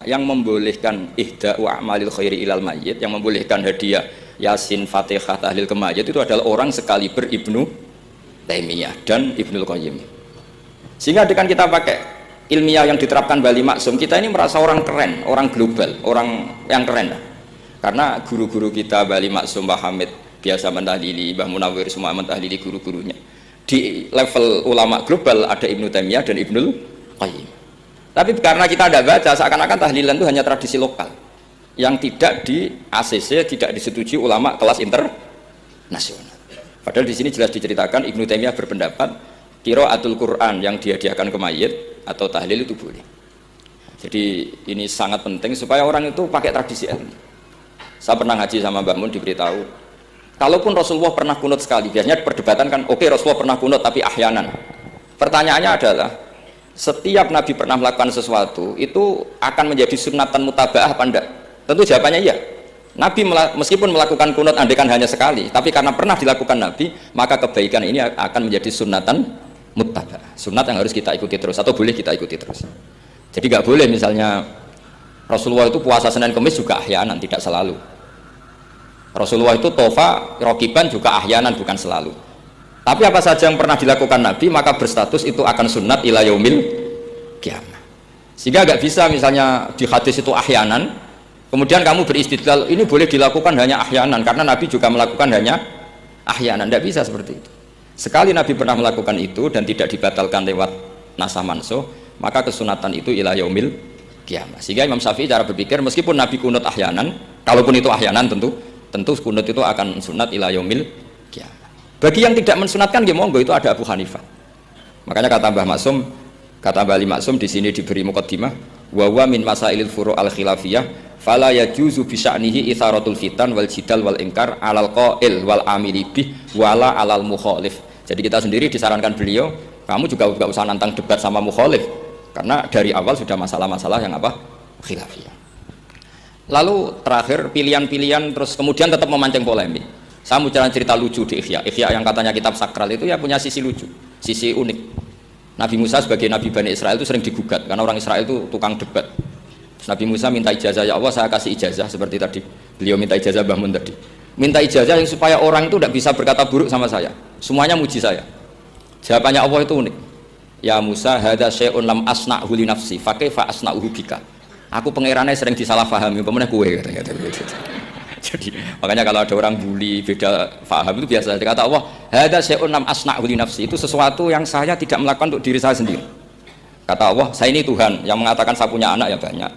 yang membolehkan ihda'u a'malil khairi ilal mayyit, yang membolehkan hadiah Yasin, Fatihah, tahlil ke mayit itu adalah orang sekaliber Ibnu Taimiyah dan Ibnul Qayyim. Sehingga dengan kita pakai ilmiah yang diterapkan Bali Maksum, kita ini merasa orang keren, orang global, orang yang keren lah. Karena guru-guru kita Bali Maksum, Mbah Hamid biasa mentahlili, Mbah Munawir semua mentahlili guru-gurunya. Di level ulama global ada Ibnu Taimiyah dan Ibnul Qayyim. Tapi karena kita tidak baca, seakan-akan tahlilan itu hanya tradisi lokal yang tidak di ACC, tidak disetujui ulama kelas internasional. Padahal di sini jelas diceritakan Ibnu Taimiyah berpendapat qiraatul Quran yang dihadiahkan ke mayit atau tahlil itu boleh. Jadi ini sangat penting supaya orang itu pakai tradisi ilmu. Saya pernah ngaji sama Mbak Mun, diberitahu kalaupun Rasulullah pernah kunut sekali, biasanya perdebatan kan, oke, Rasulullah pernah kunut tapi ahyanan. Pertanyaannya adalah setiap Nabi pernah melakukan sesuatu itu akan menjadi sunatan mutaba'ah apa enggak? Tentu jawabannya iya. Nabi meskipun melakukan kunut andekan hanya sekali, tapi karena pernah dilakukan Nabi, maka kebaikan ini akan menjadi sunatan mutaba'ah, sunat yang harus kita ikuti terus atau boleh kita ikuti terus. Jadi nggak boleh misalnya Rasulullah itu puasa Senin Kemis juga ahyanan, tidak selalu. Rasulullah itu tofa rokiban juga ahyanan, bukan selalu. Tapi apa saja yang pernah dilakukan Nabi maka berstatus itu akan sunat ila yaumil qiyamah. Sehingga nggak bisa misalnya di hadis itu ahyanan, kemudian kamu beristidlal ini boleh dilakukan hanya ahyanan karena Nabi juga melakukan hanya ahyanan. Tidak bisa seperti itu. Sekali Nabi pernah melakukan itu dan tidak dibatalkan lewat nasah mansuh, maka kesunatan itu ila yaumil qiyamah. Sehingga Imam Syafi'i cara berpikir meskipun Nabi kunut ahyanan, kalaupun itu ahyanan tentu kunut itu akan sunat ila yaumil qiyamah. Bagi yang tidak mensunatkan, ya monggo, itu ada Abu Hanifah. Makanya kata Mbah Maksum, kata Bali Maksum di sini diberi muqaddimah, wa huwa min masailil furu' al khilafiyah, fala yajuzu bi sya'nihi itharatul fitan wal jidal wal ingkar alal qail wal amili bih wala alal mukhalif. Jadi kita sendiri disarankan beliau, kamu juga enggak usah nantang debat sama mukhalif, karena dari awal sudah masalah-masalah yang apa? Khilafiyah. Lalu terakhir pilihan-pilihan, terus kemudian tetap memancing polemik. Saya mau cerita lucu di Ihya yang katanya kitab sakral itu ya punya sisi lucu, sisi unik. Nabi Musa sebagai Nabi Bani Israel itu sering digugat karena orang Israel itu tukang debat. Terus Nabi Musa minta ijazah, ya Allah saya kasih ijazah seperti tadi. Beliau minta ijazah Mbah Mun tadi. Minta ijazah yang supaya orang itu tidak bisa berkata buruk sama saya. Semuanya muji saya. Jawabannya Allah itu unik. Ya Musa, hadza syai'un lam asna'hu li nafsi, fa kaifa asna'uhu bika. Aku pangerane sering disalahpahami, umpamane kowe katanya. Jadi makanya kalau ada orang bully beda faham itu biasa. Kata Allah, hadza syai'un lam asna'hu li nafsi, itu sesuatu yang saya tidak melakukan untuk diri saya sendiri. Kata Allah, saya ini Tuhan yang mengatakan saya punya anak ya banyak,